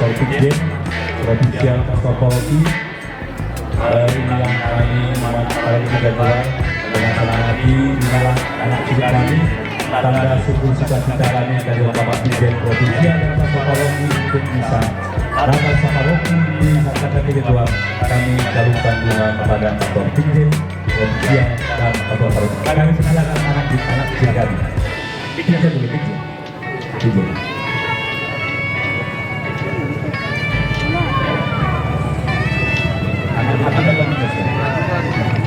Pastor Pijen, Provinsial Psikologi, dari yang kami pada kejadian dengan senang hati inilah anak cucu kami, tanda syukur sukacita kami dari Bapak Pijen Provinsial dan Psikologi untuk bisa Rangga Samaroki di masyarakat kedua kami galungkan bunga kepada Pastor Pijen Provinsial dan Pastor Samaroki. Kami persilakan anak kecil kami. Pijen dulu, Pijen.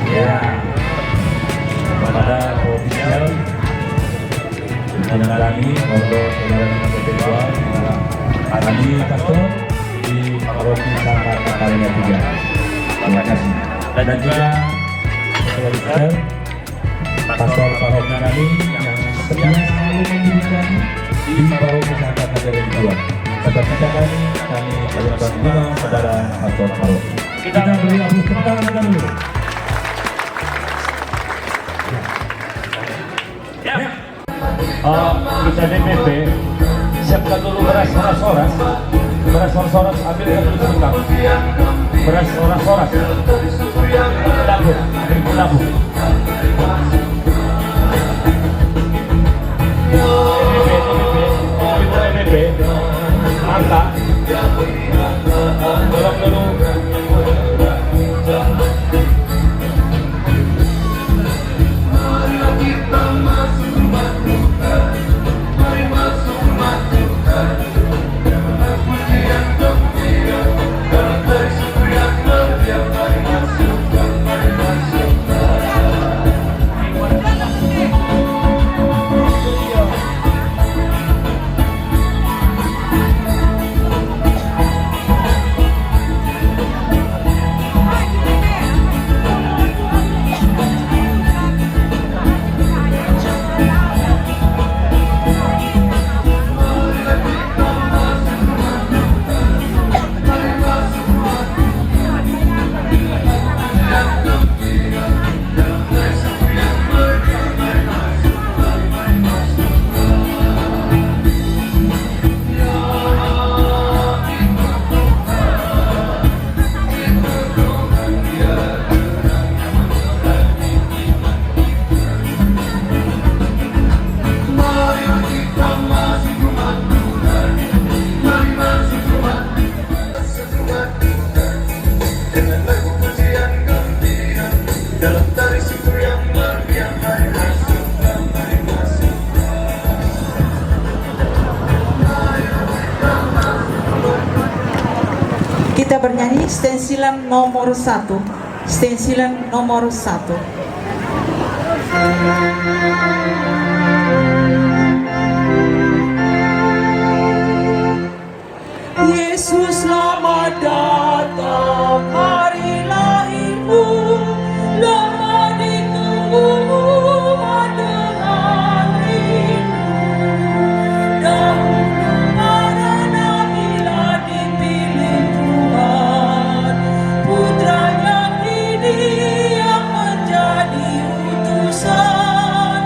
Ya, kepada ofisial pimpinan kami, untuk saudara ketua, kami pastor di Paroki Sangkata Karya 3. Terima kasih. Dan juga ofisial pastor paroki kami yang setia selalu mendirikan di Paroki Sangkata Karya 2. Seperti kami berikan bunga kepada pastor paroki. Kita beri aplaus tepuk tangan dulu. Ya. Kita DPP siapkan dulu beras soras, ambil dulu sebentar. Beras soras, dapur. DPP, mantap. Tolong dulu. Kita bernyanyi stensilan nomor 1. Stensilan nomor 1. Yesus selamat datang, hari lahirmu lama ditunggu umat dengan rindu. Dahulu karena bila dipilih Tuhan, putranya kini yang menjadi utusan.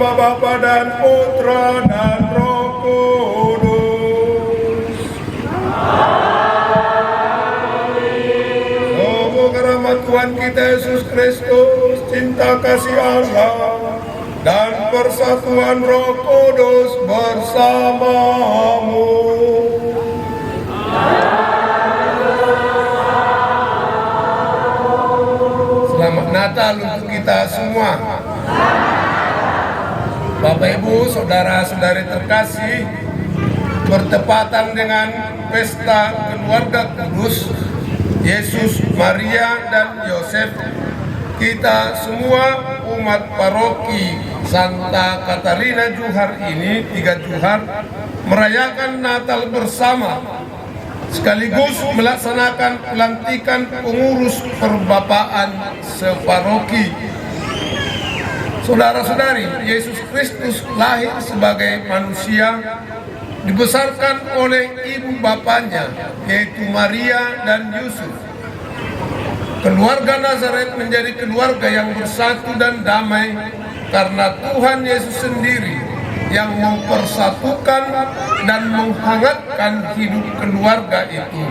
nama Bapa dan Putra dan Roh Kudus. Semoga rahmat Tuhan kita Yesus Kristus, cinta kasih Allah, dan persatuan Roh Kudus bersamamu. Selamat Natal untuk kita semua. Bapak Ibu, saudara-saudari terkasih, bertepatan dengan pesta keluarga kudus Yesus, Maria, dan Yosef, kita semua umat paroki Santa Katarina Johar ini, 3 Johar, merayakan Natal bersama, sekaligus melaksanakan pelantikan pengurus perbapaan separoki. Saudara-saudari, Yesus Kristus lahir sebagai manusia, dibesarkan oleh ibu bapanya, yaitu Maria dan Yusuf. Keluarga Nazaret menjadi keluarga yang bersatu dan damai karena Tuhan Yesus sendiri yang mempersatukan dan menghangatkan hidup keluarga itu.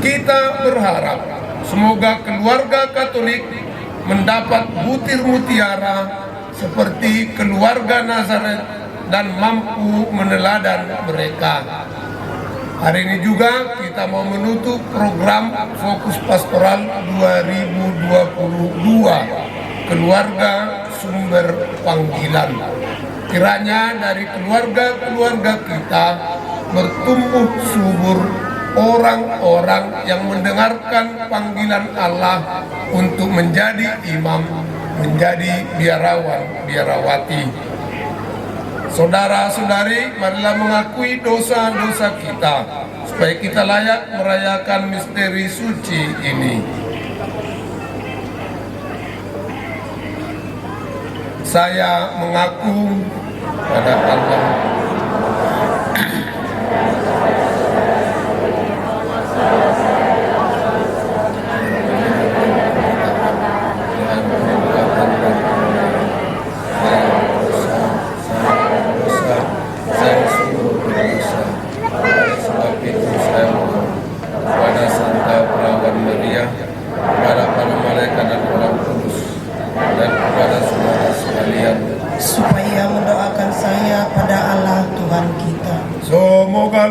Kita berharap semoga keluarga Katolik mendapat butir mutiara seperti keluarga Nazaret dan mampu meneladan mereka. Hari ini juga kita mau menutup program Fokus Pastoral 2022 Keluarga Sumber Panggilan. Kiranya dari keluarga-keluarga kita bertumbuh subur orang-orang yang mendengarkan panggilan Allah untuk menjadi imam, menjadi biarawan, biarawati. Saudara-saudari, marilah mengakui dosa-dosa kita supaya kita layak merayakan misteri suci ini. Saya mengaku pada Allah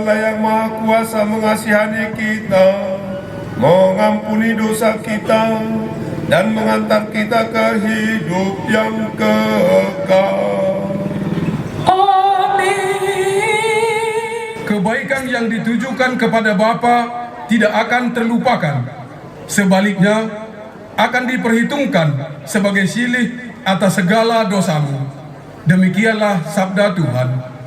Allah yang Maha Kuasa mengasihani kita, mengampuni dosa kita, dan mengantar kita ke hidup yang kekal. Amin. Kebaikan yang ditujukan kepada Bapa tidak akan terlupakan. Sebaliknya, akan diperhitungkan sebagai silih atas segala dosamu. Demikianlah sabda Tuhan.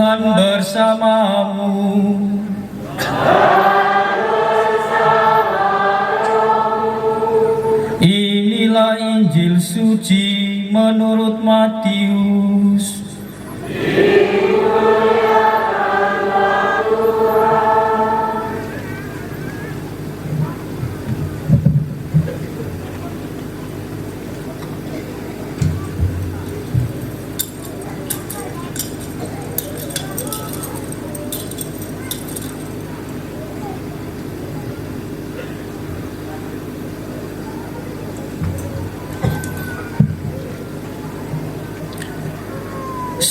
Tuhan bersamamu. Inilah Injil suci menurut Matius.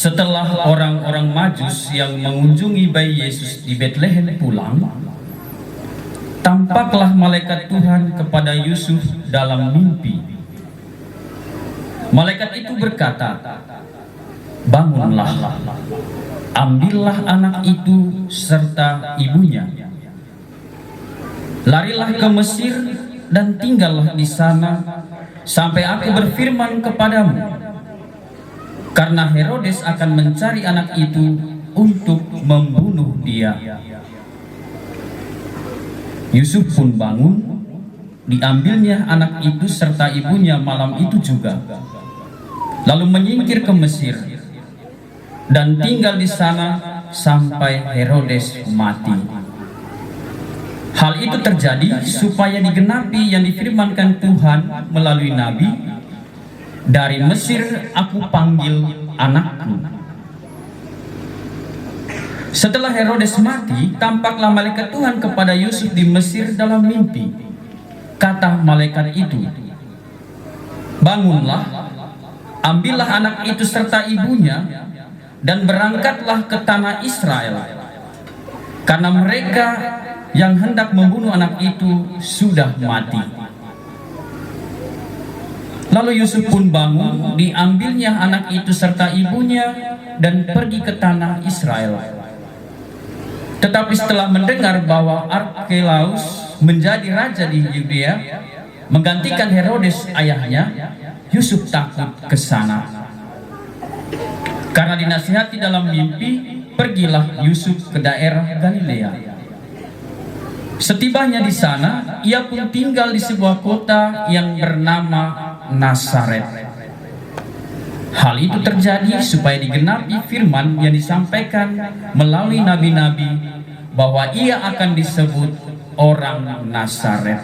Setelah orang-orang Majus yang mengunjungi bayi Yesus di Betlehem pulang, tampaklah malaikat Tuhan kepada Yusuf dalam mimpi. Malaikat itu berkata, "Bangunlah, ambillah anak itu serta ibunya. Larilah ke Mesir dan tinggallah di sana sampai aku berfirman kepadamu. Karena Herodes akan mencari anak itu untuk membunuh dia." Yusuf pun bangun, diambilnya anak itu serta ibunya malam itu juga, lalu menyingkir ke Mesir dan tinggal di sana sampai Herodes mati. Hal itu terjadi supaya digenapi yang difirmankan Tuhan melalui nabi, "Dari Mesir aku panggil anakku." Setelah Herodes mati, tampaklah malaikat Tuhan kepada Yusuf di Mesir dalam mimpi. Kata malaikat itu, "Bangunlah, ambillah anak itu serta ibunya, dan berangkatlah ke tanah Israel, karena mereka yang hendak membunuh anak itu sudah mati." Lalu Yusuf pun bangun, diambilnya anak itu serta ibunya dan pergi ke tanah Israel. Tetapi setelah mendengar bahwa Arkelaus menjadi raja di Yudea, menggantikan Herodes ayahnya, Yusuf takut ke sana. Karena dinasihati dalam mimpi, pergilah Yusuf ke daerah Galilea. Setibanya di sana, ia pun tinggal di sebuah kota yang bernama Nazaret. Hal itu terjadi supaya digenapi firman yang disampaikan melalui nabi-nabi bahwa ia akan disebut orang Nazaret.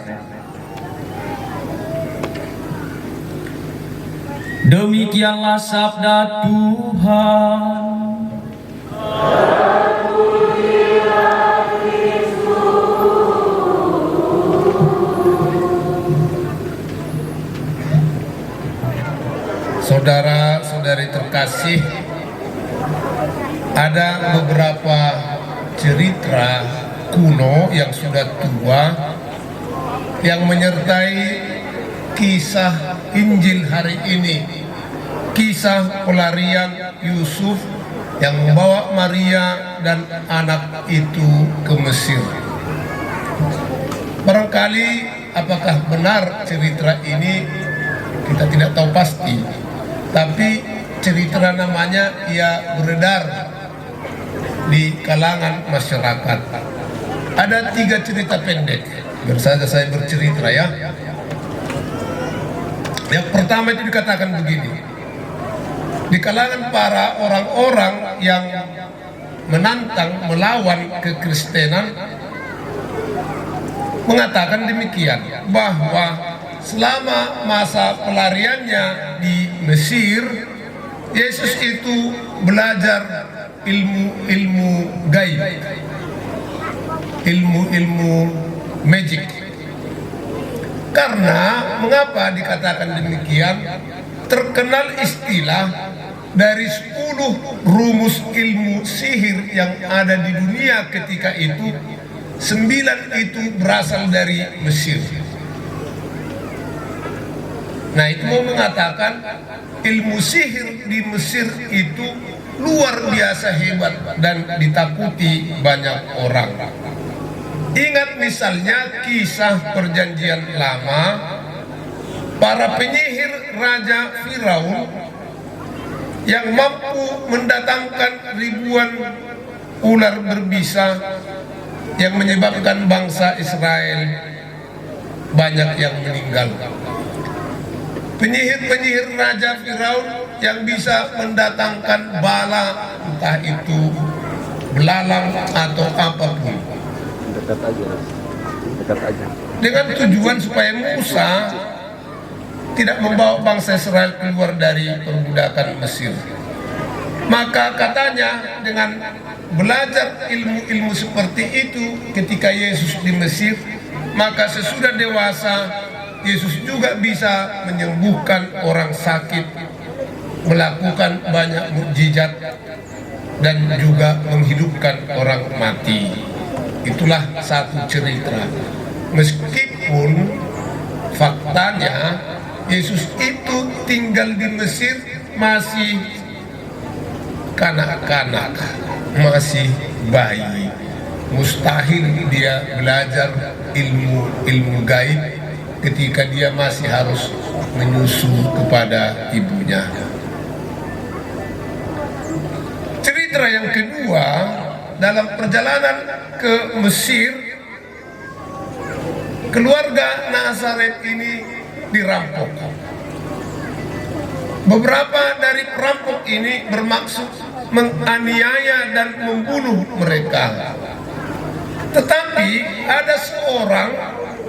Demikianlah sabda Tuhan. Saudara-saudari terkasih, ada beberapa cerita kuno yang sudah tua yang menyertai kisah Injil hari ini, kisah pelarian Yusuf yang membawa Maria dan anak itu ke Mesir. Barangkali apakah benar cerita ini kita tidak tahu pasti, tapi cerita namanya ia beredar di kalangan masyarakat. Ada 3 cerita pendek, biar saja saya bercerita ya. Yang pertama itu dikatakan begini: di kalangan para orang-orang yang menantang, melawan kekristenan, mengatakan demikian, bahwa selama masa pelariannya di Mesir, Yesus itu belajar ilmu gaib, ilmu magic. Karena mengapa dikatakan demikian? Terkenal istilah dari 10 rumus ilmu sihir yang ada di dunia ketika itu, 9 itu berasal dari Mesir. Nah, itu mau mengatakan ilmu sihir di Mesir itu luar biasa hebat dan ditakuti banyak orang. Ingat misalnya kisah perjanjian lama, para penyihir Raja Firaun yang mampu mendatangkan ribuan ular berbisa yang menyebabkan bangsa Israel banyak yang meninggal. Penyihir-penyihir Raja Firaun yang bisa mendatangkan bala, entah itu belalang atau apapun, Dekat aja. dengan tujuan supaya Musa tidak membawa bangsa Israel keluar dari perbudakan Mesir. Maka katanya dengan belajar ilmu-ilmu seperti itu ketika Yesus di Mesir, maka sesudah dewasa Yesus juga bisa menyembuhkan orang sakit, melakukan banyak mukjizat, dan juga menghidupkan orang mati. Itulah satu cerita. Meskipun faktanya Yesus itu tinggal di Mesir masih kanak-kanak, masih bayi. Mustahil dia belajar ilmu gaib ketika dia masih harus menyusu kepada ibunya. Cerita yang kedua, dalam perjalanan ke Mesir, keluarga Nazaret ini dirampok. Beberapa dari perampok ini bermaksud menganiaya dan membunuh mereka. Tetapi ada seorang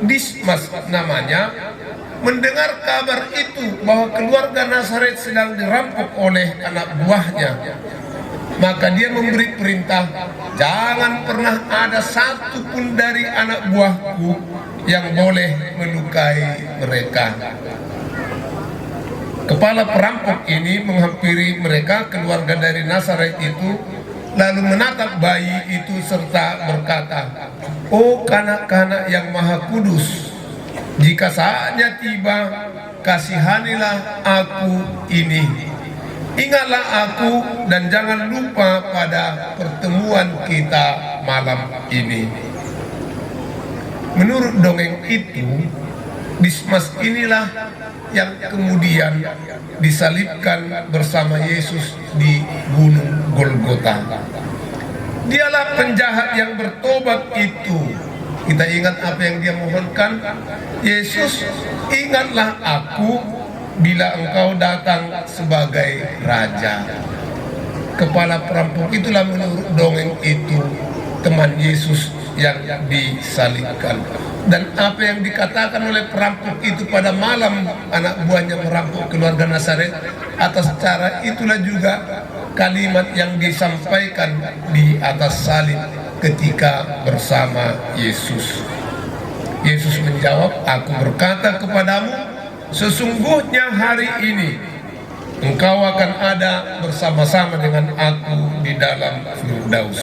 Dismas namanya mendengar kabar itu bahwa keluarga Nazaret sedang dirampok oleh anak buahnya. Maka dia memberi perintah, jangan pernah ada satu pun dari anak buahku yang boleh melukai mereka. Kepala perampok ini menghampiri mereka, keluarga dari Nazaret itu, lalu menatap bayi itu serta berkata, "Oh kanak-kanak yang maha kudus, jika saatnya tiba, kasihanilah aku ini. Ingatlah aku dan jangan lupa pada pertemuan kita malam ini." Menurut dongeng itu, Dismas inilah yang kemudian disalibkan bersama Yesus di Gunung Golgota. Dialah penjahat yang bertobat itu. Kita ingat apa yang dia mohonkan. Yesus, ingatlah aku bila engkau datang sebagai raja. Kepala perampok itulah menurut dongeng itu teman Yesus yang disalibkan. Dan apa yang dikatakan oleh perampok itu pada malam anak buahnya merampok keluarga Nazaret, atas cara itulah juga kalimat yang disampaikan di atas salib ketika bersama Yesus. Yesus menjawab, "Aku berkata kepadamu, sesungguhnya hari ini engkau akan ada bersama-sama dengan aku di dalam Firdaus."